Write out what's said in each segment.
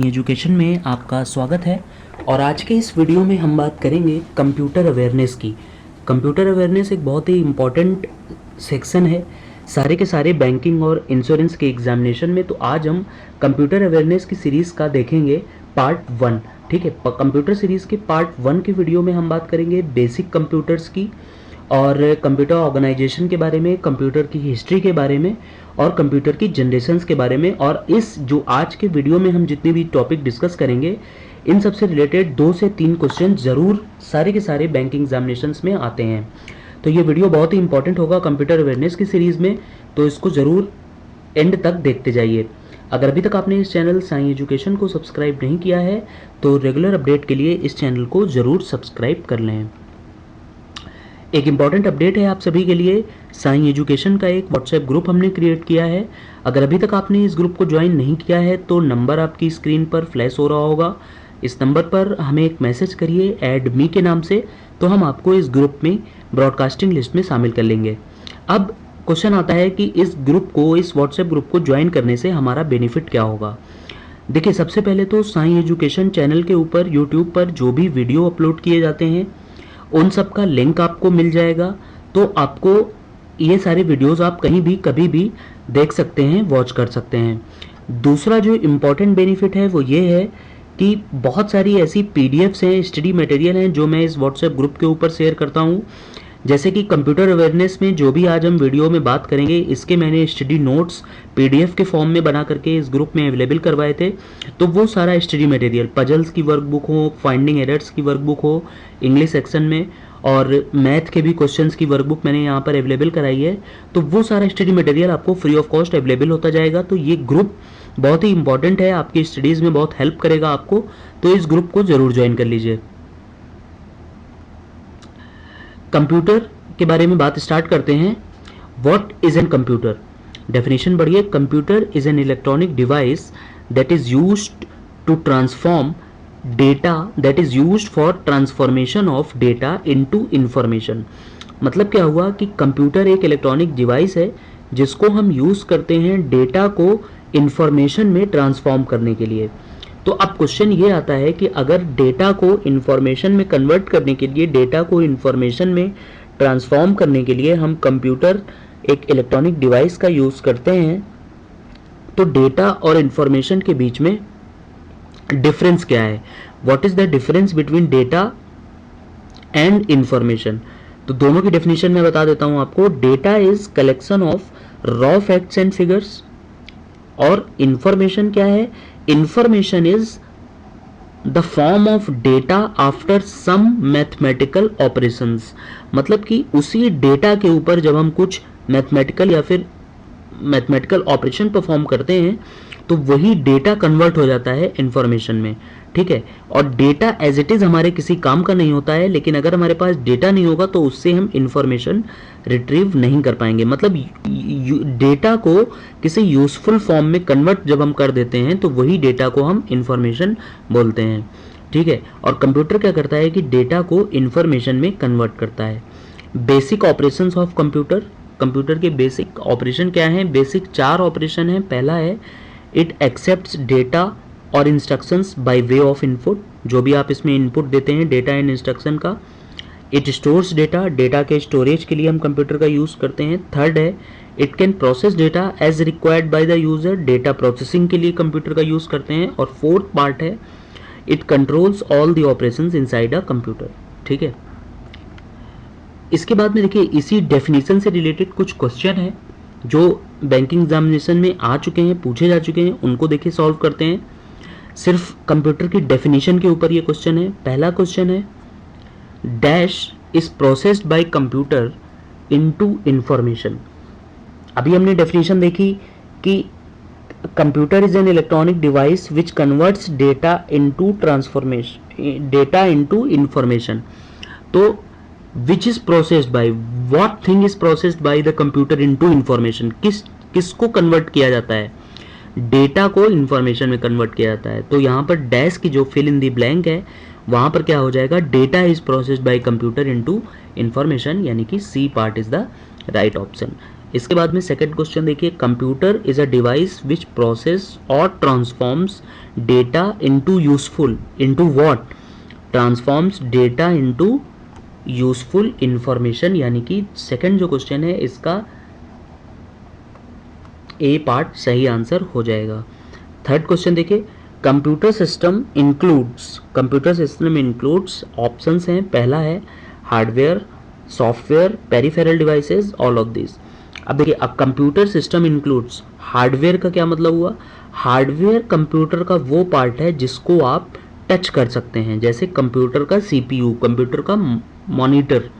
Education में आपका स्वागत है। और आज के इस वीडियो में हम बात करेंगे कंप्यूटर अवेयरनेस की। कंप्यूटर अवेयरनेस एक बहुत ही इम्पॉर्टेंट सेक्शन है सारे के सारे बैंकिंग और इंश्योरेंस के एग्जामिनेशन में। तो आज हम कंप्यूटर अवेयरनेस की सीरीज़ का देखेंगे पार्ट 1। ठीक है, कंप्यूटर सीरीज़ के पार्ट 1 की वीडियो में हम बात करेंगे बेसिक कंप्यूटर्स की और कंप्यूटर ऑर्गेनाइजेशन के बारे में, कंप्यूटर की हिस्ट्री के बारे में और कंप्यूटर की जनरेशन्स के बारे में। और इस जो आज के वीडियो में हम जितने भी टॉपिक डिस्कस करेंगे इन सबसे रिलेटेड 2 से 3 क्वेश्चन ज़रूर सारे के सारे बैंकिंग एग्जामिनेशंस में आते हैं। तो ये वीडियो बहुत ही इंपॉर्टेंट होगा कंप्यूटर अवेयरनेस की सीरीज़ में, तो इसको ज़रूर एंड तक देखते जाइए। अगर अभी तक आपने इस चैनल साई एजुकेशन को सब्सक्राइब नहीं किया है तो रेगुलर अपडेट के लिए इस चैनल को ज़रूर सब्सक्राइब कर लें। एक इम्पॉर्टेंट अपडेट है आप सभी के लिए, साई एजुकेशन का एक व्हाट्सएप ग्रुप हमने क्रिएट किया है। अगर अभी तक आपने इस ग्रुप को ज्वाइन नहीं किया है तो नंबर आपकी स्क्रीन पर फ्लैश हो रहा होगा, इस नंबर पर हमें एक मैसेज करिए ऐड मी के नाम से, तो हम आपको इस ग्रुप में ब्रॉडकास्टिंग लिस्ट में शामिल कर लेंगे। अब क्वेश्चन आता है कि इस ग्रुप को, इस व्हाट्सएप ग्रुप को ज्वाइन करने से हमारा बेनिफिट क्या होगा। देखिए, सबसे पहले तो साई एजुकेशन चैनल के ऊपर यूट्यूब पर जो भी वीडियो अपलोड किए जाते हैं उन सब का लिंक आपको मिल जाएगा, तो आपको ये सारे वीडियोस आप कहीं भी कभी भी देख सकते हैं, वॉच कर सकते हैं। दूसरा जो इम्पॉर्टेंट बेनिफिट है वो ये है कि बहुत सारी ऐसी पीडीएफ्स हैं, स्टडी मटेरियल हैं जो मैं इस व्हाट्सएप ग्रुप के ऊपर शेयर करता हूँ। जैसे कि कंप्यूटर अवेयरनेस में जो भी आज हम वीडियो में बात करेंगे इसके मैंने स्टडी नोट्स पीडीएफ के फॉर्म में बना करके इस ग्रुप में अवेलेबल करवाए थे। तो वो सारा स्टडी मटेरियल, पजल्स की वर्कबुक हो, फाइंडिंग एरर्स की वर्कबुक हो इंग्लिश सेक्शन में, और मैथ के भी क्वेश्चंस की वर्कबुक मैंने यहाँ पर अवेलेबल कराई है। तो वो सारा स्टडी मटेरियल आपको फ्री ऑफ कॉस्ट अवेलेबल होता जाएगा। तो ये ग्रुप बहुत ही इंपॉर्टेंट है, आपकी स्टडीज़ में बहुत हेल्प करेगा आपको, तो इस ग्रुप को ज़रूर ज्वाइन कर लीजिए। कंप्यूटर के बारे में बात स्टार्ट करते हैं। What is an computer? Definition बढ़िए। Computer is an electronic device that is used to transform data, that is used for transformation of data into information. मतलब क्या हुआ कि कंप्यूटर एक इलेक्ट्रॉनिक डिवाइस है जिसको हम यूज करते हैं डेटा को इंफॉर्मेशन में ट्रांसफॉर्म करने के लिए। तो अब क्वेश्चन ये आता है कि अगर डेटा को इंफॉर्मेशन में कन्वर्ट करने के लिए, डेटा को इंफॉर्मेशन में ट्रांसफॉर्म करने के लिए हम कंप्यूटर एक इलेक्ट्रॉनिक डिवाइस का यूज़ करते हैं, तो डेटा और इंफॉर्मेशन के बीच में डिफरेंस क्या है? What is the difference between data and information? तो दोनों की डेफिनेशन मैं बता देता हूं आपको। Data is collection of raw facts and figures, और इंफॉर्मेशन क्या है? Information is the form of data after some mathematical operations. मतलब कि उसी डेटा के ऊपर जब हम कुछ मैथमेटिकल या फिर मैथमेटिकल ऑपरेशन परफॉर्म करते हैं तो वही डेटा कन्वर्ट हो जाता है इंफॉर्मेशन में। ठीक है, और डेटा एज इट इज हमारे किसी काम का नहीं होता है, लेकिन अगर हमारे पास डेटा नहीं होगा तो उससे हम इंफॉर्मेशन रिट्रीव नहीं कर पाएंगे। मतलब डेटा को किसी यूजफुल फॉर्म में कन्वर्ट जब हम कर देते हैं तो वही डेटा को हम इंफॉर्मेशन बोलते हैं। ठीक है, और कंप्यूटर क्या करता है कि डेटा को इंफॉर्मेशन में कन्वर्ट करता है। Basic operations of computer. Computer के बेसिक ऑपरेशन क्या हैं? बेसिक 4 ऑपरेशन हैं। पहला है इट एक्सेप्ट्स डेटा और instructions by way of input, जो भी आप इसमें इनपुट देते हैं डेटा एंड इंस्ट्रक्शन का। इट स्टोर्स डेटा, डेटा के स्टोरेज के लिए हम कंप्यूटर का यूज़ करते हैं। थर्ड है it can process data as required by the user, data processing के लिए कंप्यूटर का यूज़ करते हैं। और फोर्थ पार्ट है it controls all the operations inside a computer. ठीक है, इसके बाद में देखिए इसी डेफिनेशन से रिलेटेड कुछ क्वेश्चन है जो बैंकिंग एग्जामिनेशन में आ चुके हैं, पूछे जा चुके हैं, उनको देखिए सॉल्व करते हैं। सिर्फ कंप्यूटर की डेफिनेशन के ऊपर ये क्वेश्चन है। पहला क्वेश्चन है dash is processed by computer into information. अभी हमने डेफिनेशन देखी कि computer is an electronic device which converts data into transformation, data into information. तो which is processed by, what thing is processed by the computer into information, किसको convert किया जाता है? Data को इंफॉर्मेशन में कन्वर्ट किया जाता है। तो यहाँ पर डैश की जो फिल इन दी ब्लैंक है वहाँ पर क्या हो जाएगा? Data is processed by computer into information, यानी कि C part is the right option. इसके बाद में सेकंड क्वेश्चन देखिए, computer is a device which process और transforms data into useful, into what, transforms data into useful information, यानी कि second जो क्वेश्चन है इसका ए पार्ट सही आंसर हो जाएगा। थर्ड क्वेश्चन देखिए, computer system includes, computer system includes options हैं, पहला है hardware, software, peripheral devices, all of this. अब देखिए, अब कंप्यूटर सिस्टम इंक्लूड्स, हार्डवेयर का क्या मतलब हुआ, हार्डवेयर कंप्यूटर का वो पार्ट है जिसको आप टच कर सकते हैं, जैसे कंप्यूटर का सीपीयू, कंप्यूटर का मॉनिटर,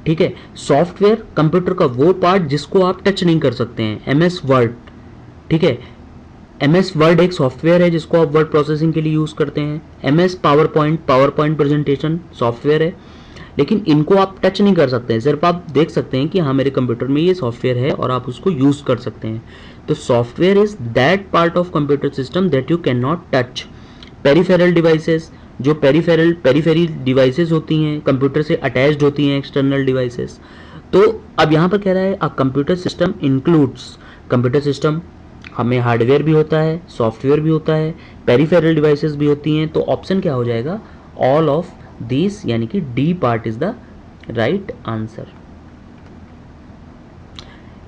ठीक है। सॉफ्टवेयर कंप्यूटर का वो पार्ट जिसको आप टच नहीं कर सकते हैं, एमएस वर्ड, ठीक है। एमएस वर्ड एक सॉफ्टवेयर है जिसको आप वर्ड प्रोसेसिंग के लिए यूज करते हैं। MS power point presentation software है, लेकिन इनको आप टच नहीं कर सकते हैं, सिर्फ आप देख सकते हैं कि हाँ मेरे कंप्यूटर में ये सॉफ्टवेयर है और आप उसको यूज कर सकते हैं। तो software is that part of computer system that you can not touch. Peripheral devices, जो पेरीफेरल डिवाइसेस होती हैं, कंप्यूटर से अटैच्ड होती हैं, एक्सटर्नल डिवाइसेस। तो अब यहाँ पर कह रहा है a computer system includes, computer system हमें हार्डवेयर भी होता है, सॉफ्टवेयर भी होता है, पेरीफेरल डिवाइसेस भी होती हैं, तो ऑप्शन क्या हो जाएगा, ऑल ऑफ दिस, यानी कि D part is the right answer.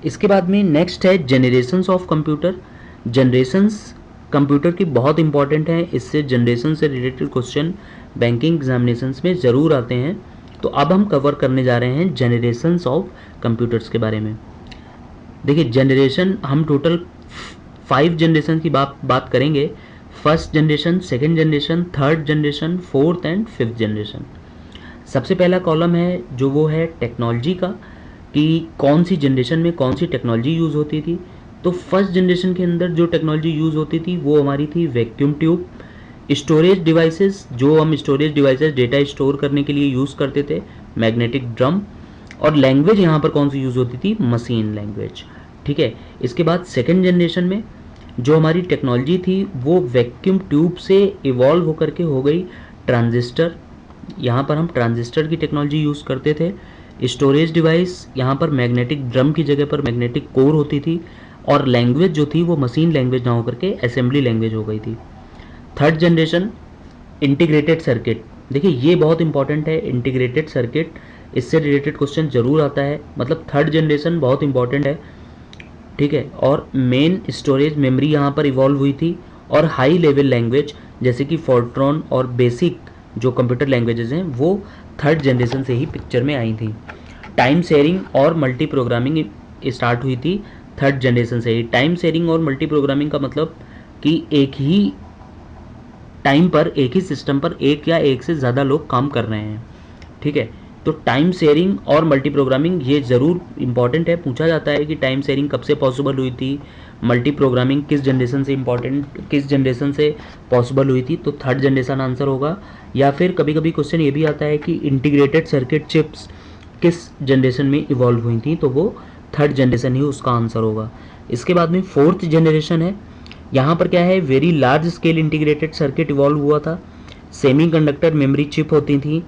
इसके बाद में नेक्स्ट है generations of computer. Generations computer की बहुत इंपॉर्टेंट है, इससे जनरेशन से रिलेटेड क्वेश्चन बैंकिंग एग्जामिनेशंस में ज़रूर आते हैं। तो अब हम कवर करने जा रहे हैं जनरेशंस ऑफ कंप्यूटर्स के बारे में। देखिए, जनरेशन हम टोटल 5 जनरेशन की बात करेंगे, first generation, second generation, third generation, fourth and fifth generation. सबसे पहला कॉलम है जो वो है टेक्नोलॉजी का, कि कौन सी जनरेशन में कौन सी टेक्नोलॉजी यूज़ होती थी। तो फर्स्ट जनरेशन के अंदर जो टेक्नोलॉजी यूज़ होती थी वो हमारी थी वैक्यूम ट्यूब। स्टोरेज डिवाइसेस, जो हम स्टोरेज डिवाइसेस डेटा स्टोर करने के लिए यूज़ करते थे, मैग्नेटिक ड्रम। और लैंग्वेज यहाँ पर कौन सी यूज़ होती थी, मशीन लैंग्वेज, ठीक है। इसके बाद सेकेंड जनरेशन में जो हमारी टेक्नोलॉजी थी वो वैक्यूम ट्यूब से इवॉल्व होकर के हो गई ट्रांजिस्टर। यहाँ पर हम ट्रांजिस्टर की टेक्नोलॉजी यूज़ करते थे। स्टोरेज डिवाइस, यहाँ पर मैग्नेटिक ड्रम की जगह पर मैग्नेटिक कोर होती थी, और लैंग्वेज जो थी वो मशीन लैंग्वेज ना होकर के असेंबली लैंग्वेज हो गई थी। थर्ड जनरेशन इंटीग्रेटेड सर्किट, देखिए ये बहुत इंपॉर्टेंट है, इंटीग्रेटेड सर्किट, इससे रिलेटेड क्वेश्चन जरूर आता है, मतलब थर्ड जनरेशन बहुत इंपॉर्टेंट है, ठीक है। और मेन स्टोरेज मेमोरी यहाँ पर इवॉल्व हुई थी, और हाई लेवल लैंग्वेज जैसे कि फोर्ट्रॉन और बेसिक जो कंप्यूटर लैंग्वेजेस हैं वो थर्ड जनरेशन से ही पिक्चर में आई थी। टाइम शेयरिंग और मल्टी प्रोग्रामिंग स्टार्ट हुई थी थर्ड जनरेशन से ही। टाइम शेयरिंग और मल्टी प्रोग्रामिंग का मतलब कि एक ही टाइम पर, एक ही सिस्टम पर एक या एक से ज़्यादा लोग काम कर रहे हैं, ठीक है। तो टाइम शेयरिंग और मल्टी प्रोग्रामिंग ये ज़रूर इंपॉर्टेंट है, पूछा जाता है कि टाइम शेयरिंग कब से पॉसिबल हुई थी, मल्टी प्रोग्रामिंग किस जनरेशन से किस जनरेशन से पॉसिबल हुई थी, तो थर्ड जनरेशन आंसर होगा। या फिर कभी कभी क्वेश्चन ये भी आता है कि इंटीग्रेटेड सर्किट चिप्स किस जनरेशन में इवॉल्व हुई थी, तो वो थर्ड जनरेशन ही उसका आंसर होगा। इसके बाद में फोर्थ जनरेशन है, यहाँ पर क्या है, very large scale integrated circuit evolve हुआ था, सेमीकंडक्टर मेमोरी चिप होती थी,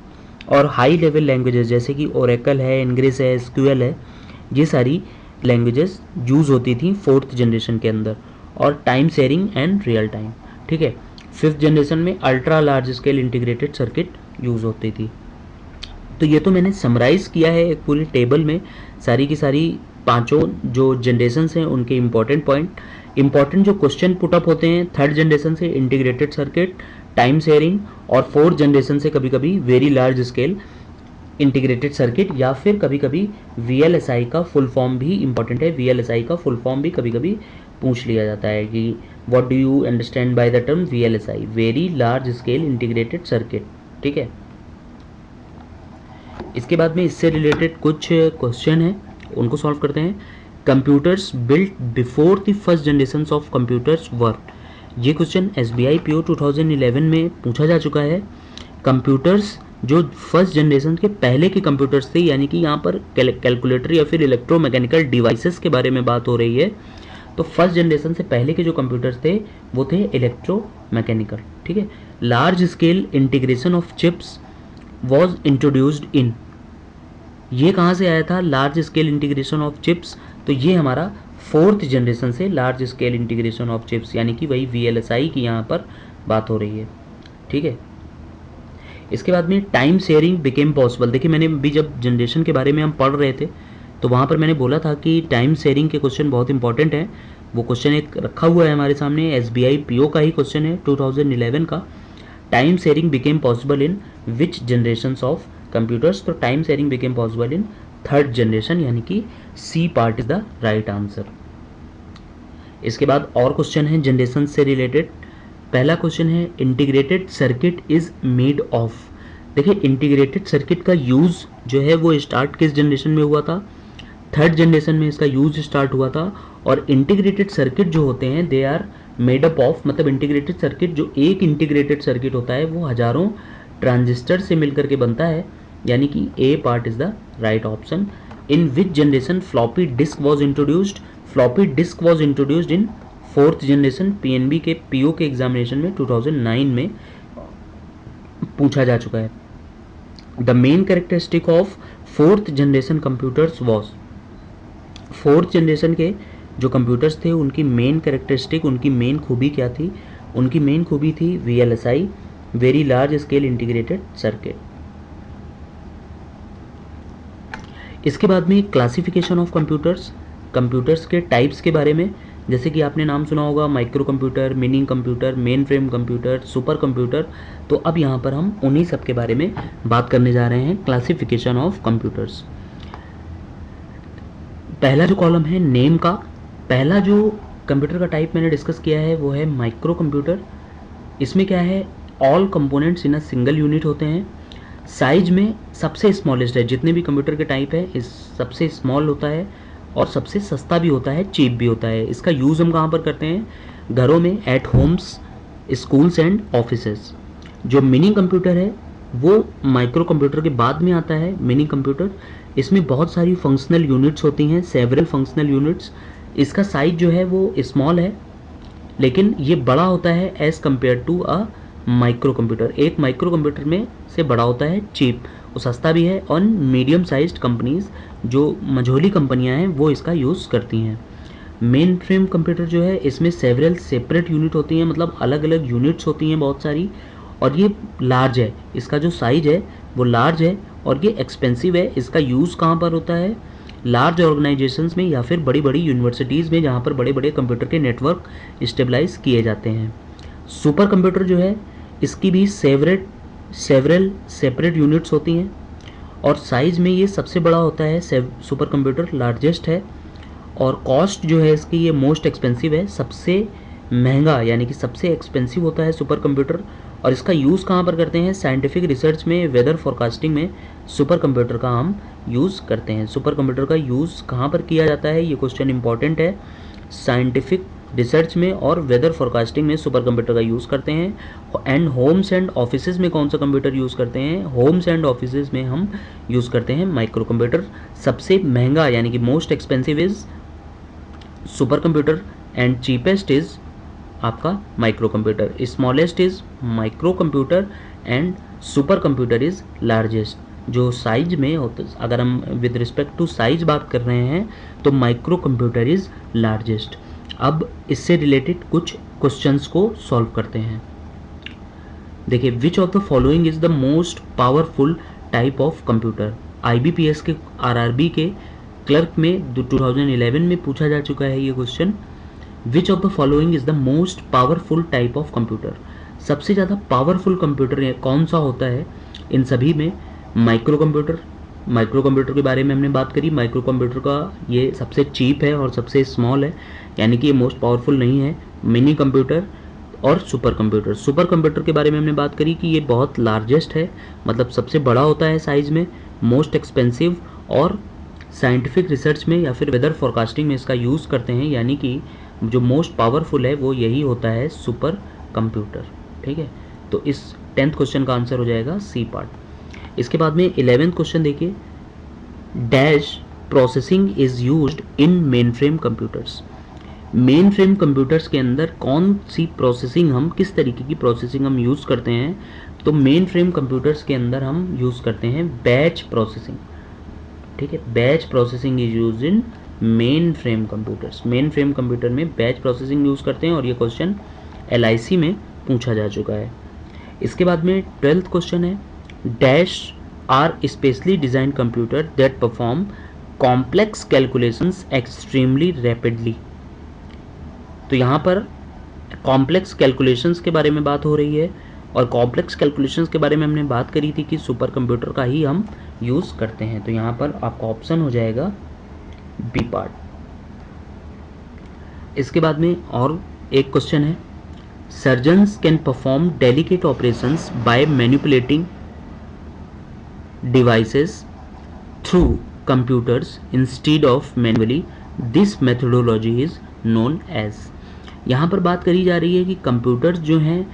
और हाई लेवल लैंग्वेजेस जैसे कि ओरेकल है, इंग्रिस है, एसक्यूएल है, ये सारी लैंग्वेजेस यूज़ होती थी फोर्थ जनरेशन के अंदर। और time sharing and real time, ठीक है। फिफ्थ जनरेशन में ultra large scale integrated circuit use होती थी। तो ये तो मैंने समराइज़ किया है एक पूरी टेबल में, सारी की सारी पांचों जो जनरेशन्स हैं उनके इंपॉर्टेंट पॉइंट, इंपॉर्टेंट जो क्वेश्चन पुटअप होते हैं थर्ड जनरेशन से इंटीग्रेटेड सर्किट, टाइम शेयरिंग, और फोर्थ जनरेशन से कभी कभी very large scale integrated circuit, या फिर कभी कभी वीएलएसआई का फुल फॉर्म भी इंपॉर्टेंट है। वीएलएसआई का फुल फॉर्म भी कभी कभी पूछ लिया जाता है कि what do you understand by the term VLSI, very large scale integrated circuit, ठीक है। इसके बाद में इससे रिलेटेड कुछ क्वेश्चन हैं, उनको सॉल्व करते हैं। Computers built before the first generation of computers वर, ये क्वेश्चन एसबीआई पीओ 2011 में पूछा जा चुका है। कंप्यूटर्स जो फर्स्ट जनरेशन के पहले के कंप्यूटर्स थे, यानी कि यहाँ पर कैलकुलेटर या फिर इलेक्ट्रोमैकेनिकल डिवाइसेस के बारे में बात हो रही है, तो फर्स्ट जनरेशन से पहले के जो कंप्यूटर्स थे वो थे इलेक्ट्रोमैकेनिकल, ठीक है। Large scale integration of chips was introduced इन, ये कहाँ से आया था, large scale integration of chips तो ये हमारा फोर्थ जनरेशन से large scale integration of chips यानी कि वही VLSI की यहाँ पर बात हो रही है। ठीक है, इसके बाद में टाइम शेयरिंग बिकेम पॉसिबल। देखिए मैंने भी जब जनरेशन के बारे में हम पढ़ रहे थे तो वहाँ पर मैंने बोला था कि टाइम शेयरिंग के क्वेश्चन बहुत इंपॉर्टेंट है। वो क्वेश्चन एक रखा हुआ है हमारे सामने, SBI PO का ही क्वेश्चन है 2011 का। Time sharing became possible in which generations of computers. तो time sharing became possible in third generation यानी कि C part is the right answer. इसके बाद और क्वेश्चन है जनरेशन से रिलेटेड। पहला क्वेश्चन है integrated circuit is made of. देखिए इंटीग्रेटेड सर्किट का यूज़ जो है वो स्टार्ट किस जनरेशन में हुआ था? थर्ड जनरेशन में इसका यूज स्टार्ट हुआ था। और इंटीग्रेटेड सर्किट जो होते हैं they are made up of, मतलब इंटीग्रेटेड सर्किट जो एक इंटीग्रेटेड सर्किट होता है वो हजारों ट्रांजिस्टर से मिलकर के बनता है, यानी कि A part is the right option. In which generation floppy disk was introduced? Floppy disk was introduced in fourth generation. PNB के PO के एग्जामिनेशन में 2009 में पूछा जा चुका है। The main characteristic of fourth generation computers was. Fourth generation के जो कंप्यूटर्स थे उनकी मेन कैरेक्टरिस्टिक, उनकी मेन खूबी क्या थी? उनकी मेन खूबी थी VLSI, very large scale integrated circuit. इसके बाद में क्लासिफिकेशन ऑफ कंप्यूटर्स, कंप्यूटर्स के टाइप्स के बारे में, जैसे कि आपने नाम सुना होगा micro computer, mini computer, main frame computer, super computer. तो अब यहाँ पर हम उन्हीं सब के बारे में बात करने जा रहे हैं, क्लासिफिकेशन ऑफ कंप्यूटर्स। पहला जो कॉलम है नेम का, पहला जो कंप्यूटर का टाइप मैंने डिस्कस किया है वो है माइक्रो कंप्यूटर। इसमें क्या है, all components in a single unit होते हैं। साइज में सबसे स्मॉलेस्ट है, जितने भी कंप्यूटर के टाइप है इस सबसे स्मॉल होता है और सबसे सस्ता भी होता है, चीप भी होता है। इसका यूज़ हम कहाँ पर करते हैं? घरों में, eight Holmes, schools and offices. जो मिनी कंप्यूटर है वो माइक्रो कंप्यूटर के बाद में आता है। मिनी कंप्यूटर, इसमें बहुत सारी फंक्शनल यूनिट्स होती हैं, सेवरल फंक्शनल यूनिट्स। इसका साइज जो है वो स्मॉल है लेकिन ये बड़ा होता है as compare to a micro computer. एक माइक्रो कंप्यूटर में से बड़ा होता है, चीप, वो सस्ता भी है। और मीडियम साइज्ड कंपनीज, जो मझोली कंपनियां हैं, वो इसका यूज़ करती हैं। मेन फ्रेम कंप्यूटर जो है इसमें सेवरल सेपरेट यूनिट होती हैं, मतलब अलग अलग यूनिट्स होती हैं बहुत सारी, और ये लार्ज है। इसका जो साइज है वो लार्ज है और ये एक्सपेंसिव है। इसका यूज़ कहाँ पर होता है? लार्ज ऑर्गेनाइजेशंस में या फिर बड़ी बड़ी यूनिवर्सिटीज़ में, जहाँ पर बड़े बड़े कंप्यूटर के नेटवर्क स्टेबलाइज किए जाते हैं। सुपर कंप्यूटर जो है इसकी भी सेवरल सेपरेट यूनिट्स होती हैं और साइज़ में ये सबसे बड़ा होता है। सुपर कंप्यूटर लार्जेस्ट है और कॉस्ट जो है इसकी ये मोस्ट एक्सपेंसिव है, सबसे महंगा यानी कि सबसे एक्सपेंसिव होता है सुपर कंप्यूटर। और इसका यूज़ कहाँ पर करते हैं? साइंटिफिक रिसर्च में, वेदर फोरकास्टिंग में सुपर कंप्यूटर का हम यूज़ करते हैं। सुपर कंप्यूटर का यूज़ कहाँ पर किया जाता है? ये क्वेश्चन इंपॉर्टेंट है। साइंटिफिक रिसर्च में और वेदर फोरकास्टिंग में सुपर कंप्यूटर का यूज़ करते हैं। एंड होम्स एंड ऑफिसेज में कौन सा कंप्यूटर यूज़ करते हैं? होम्स एंड ऑफिसेज में हम यूज़ करते हैं माइक्रो कंप्यूटर। सबसे महंगा यानी कि most expensive is supercomputer and cheapest is आपका microcomputer. Smallest is microcomputer and supercomputer is largest. जो साइज में होता, अगर हम विद रिस्पेक्ट टू साइज बात कर रहे हैं तो माइक्रो कंप्यूटर इज़ लार्जेस्ट। अब इससे रिलेटेड कुछ क्वेश्चंस को सॉल्व करते हैं। देखिए, विच of the following is the most powerful type of computer? IBPS के RRB के क्लर्क में 2011 में पूछा जा चुका है ये question. Which of the following is the most powerful type of computer? सबसे ज़्यादा पावरफुल कंप्यूटर कौन सा होता है इन सभी में? Micro computer. माइक्रो कंप्यूटर के बारे में हमने बात करी, माइक्रो कंप्यूटर का ये सबसे चीप है और सबसे स्मॉल है, यानी कि ये मोस्ट पावरफुल नहीं है। मिनी कंप्यूटर और सुपर कंप्यूटर। सुपर कंप्यूटर के बारे में हमने बात करी कि ये बहुत लार्जेस्ट है, मतलब सबसे बड़ा होता है साइज में, मोस्ट एक्सपेंसिव, और साइंटिफिक रिसर्च में या फिर वेदर फोरकास्टिंग में इसका यूज़ करते हैं, यानी कि जो मोस्ट पावरफुल है वो यही होता है, सुपर कंप्यूटर। ठीक है, तो इस 10th क्वेश्चन का आंसर हो जाएगा सी पार्ट। इसके बाद में 11th क्वेश्चन देखिए, dash processing is used in main frame computers. Main frame computers के अंदर कौन सी प्रोसेसिंग, हम किस तरीके की प्रोसेसिंग हम यूज़ करते हैं? तो मेन फ्रेम कंप्यूटर्स के अंदर हम यूज़ करते हैं बैच प्रोसेसिंग। ठीक है, batch processing is used in main frame computers. Main frame computer में बैच प्रोसेसिंग यूज़ करते हैं और ये क्वेश्चन LIC में पूछा जा चुका है। इसके बाद में 12th क्वेश्चन है, dash are specially design computer that perform complex calculations extremely rapidly. तो यहाँ पर कॉम्प्लेक्स कैलकुलेशंस के बारे में बात हो रही है और कॉम्प्लेक्स कैलकुलेशंस के बारे में हमने बात करी थी कि सुपर कंप्यूटर का ही हम यूज़ करते हैं। तो यहाँ पर आपका ऑप्शन हो जाएगा बी पार्ट। इसके बाद में और एक क्वेश्चन है, surgeons can perform delicate operations by manipulating devices through computers instead of manually, this methodology is known as. यहाँ पर बात करी जा रही है कि कंप्यूटर्स जो हैं,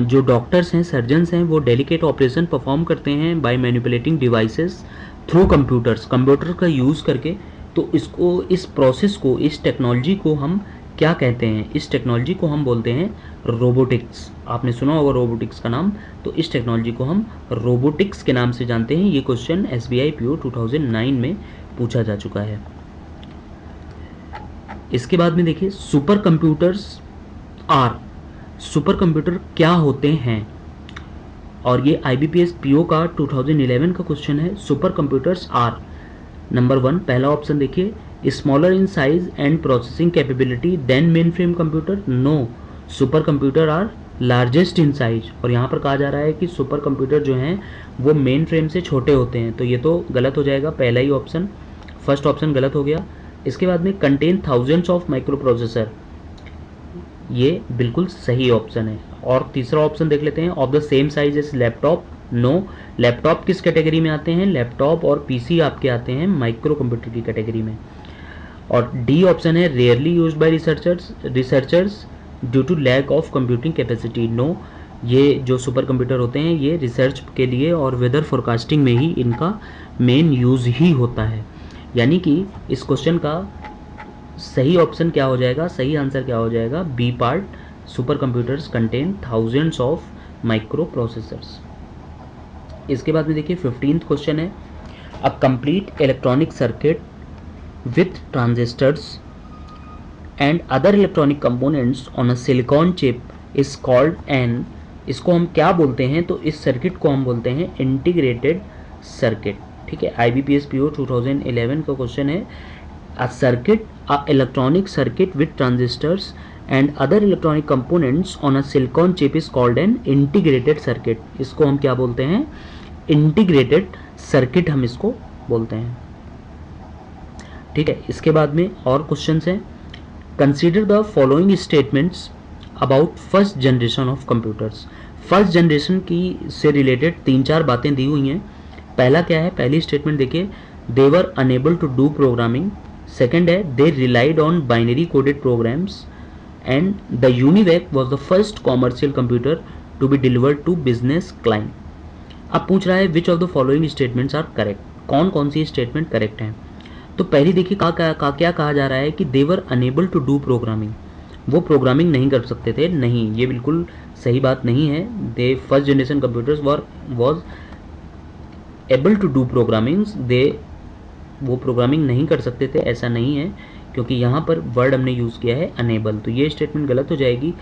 जो डॉक्टर्स हैं, सर्जन्स हैं, वो डेलिकेट ऑपरेशन परफॉर्म करते हैं by manipulating devices through computers, computer का यूज़ करके। तो इसको, इस प्रोसेस को, इस टेक्नोलॉजी को हम क्या कहते हैं? इस टेक्नोलॉजी को हम बोलते हैं रोबोटिक्स। आपने सुना होगा रोबोटिक्स का नाम, तो इस टेक्नोलॉजी को हम रोबोटिक्स के नाम से जानते हैं। ये क्वेश्चन SBI PO 2009 में पूछा जा चुका है। इसके बाद में देखिए, super computers are, super computer क्या होते हैं? और ये IBPS PO का 2011 का क्वेश्चन है। सुपर कंप्यूटर्स आर, नंबर 1 पहला ऑप्शन देखिए, smaller in size and processing capability than main frame computer. No, super computer are largest in size. और यहाँ पर कहा जा रहा है कि सुपर कंप्यूटर जो हैं वो मेन फ्रेम से छोटे होते हैं। तो ये तो गलत हो जाएगा, पहला ही ऑप्शन, फर्स्ट ऑप्शन गलत हो गया। इसके बाद में contain thousands of micro processor, ये बिल्कुल सही ऑप्शन है। और तीसरा ऑप्शन देख लेते हैं, of the same size as laptop. No, laptop किस कैटेगरी में आते हैं? लैपटॉप और PC आपके आते हैं माइक्रो कंप्यूटर की कैटेगरी में। और डी ऑप्शन है, rarely used by researchers due to lack of computing capacity. No, ये जो सुपर कंप्यूटर होते हैं ये रिसर्च के लिए और वेदर फोरकास्टिंग में ही इनका मेन यूज़ ही होता है। यानी कि इस क्वेश्चन का सही ऑप्शन क्या हो जाएगा, सही आंसर क्या हो जाएगा? B part, super computers contain thousands of micro processors. इसके बाद में देखिए 15th क्वेश्चन है, a complete electronic circuit with transistors and other electronic components on a silicon chip is called an, इसको हम क्या बोलते हैं? तो इस सर्किट को हम बोलते हैं इंटीग्रेटेड सर्किट। ठीक है, IBPS PO 2011 का क्वेश्चन है, a circuit, a electronic circuit with transistors and other electronic components on a silicon chip is called an integrated circuit. इसको हम क्या बोलते हैं? इंटीग्रेटेड सर्किट हम इसको बोलते हैं। ठीक है, इसके बाद में और क्वेश्चंस हैं, consider the following statements about first generation of computers. First generation की से रिलेटेड 3-4 बातें दी हुई हैं। पहला क्या है? पहली स्टेटमेंट देखिए, they were enable to do programming. Second है, they relied on binary coded programs and the UNIVAC was the first commercial computer to be delivered to business client. अब पूछ रहा है which of the following statements are correct, कौन कौन सी statement correct हैं? तो पहली देखिए क्या कहा जा रहा है कि they were enable to do programming, वो प्रोग्रामिंग नहीं कर सकते थे। नहीं, ये बिल्कुल सही बात नहीं है। They first generation computers was able to do programming, they वो प्रोग्रामिंग नहीं कर सकते थे, ऐसा नहीं है, क्योंकि यहाँ पर वर्ड हमने यूज़ किया है अनेबल, तो ये स्टेटमेंट गलत हो जाएगी।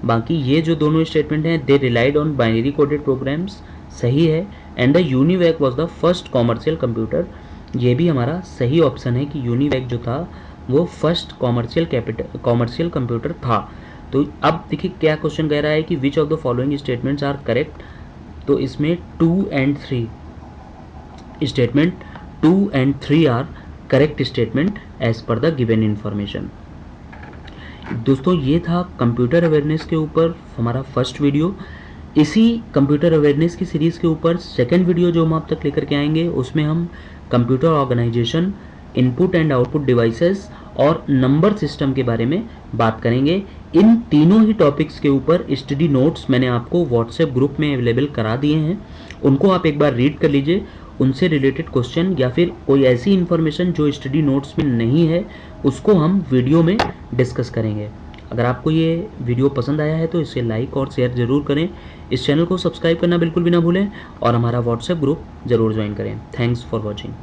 बाकी ये जो दोनों स्टेटमेंट हैं, they relied on binary coded programs, सही है। And the UNIVAC was the first commercial computer, ये भी हमारा सही ऑप्शन है कि यूनिवैक जो था वो फर्स्ट कॉमर्शियल कंप्यूटर था। तो अब देखिए क्या क्वेश्चन कह रहा है कि which of the following statements are correct. तो इसमें 2 and 3 statement, 2 and 3 are correct statement as per the given information. दोस्तों ये था कंप्यूटर अवेयरनेस के ऊपर हमारा फर्स्ट वीडियो। इसी कंप्यूटर अवेयरनेस की सीरीज़ के ऊपर सेकंड वीडियो जो हम आप तक लेकर के आएंगे उसमें हम computer organisation, input and output devices और नंबर सिस्टम के बारे में बात करेंगे। इन तीनों ही टॉपिक्स के ऊपर स्टडी नोट्स मैंने आपको व्हाट्सएप ग्रुप में अवेलेबल करा दिए हैं, उनको आप एक बार रीड कर लीजिए। उनसे रिलेटेड क्वेश्चन या फिर कोई ऐसी इन्फॉर्मेशन जो स्टडी नोट्स में नहीं है उसको हम वीडियो में डिस्कस करेंगे। अगर आपको ये वीडियो पसंद आया है तो इसे लाइक और शेयर ज़रूर करें। इस चैनल को सब्सक्राइब करना बिल्कुल भी ना भूलें और हमारा व्हाट्सएप ग्रुप ज़रूर ज्वाइन करें। Thanks for watching.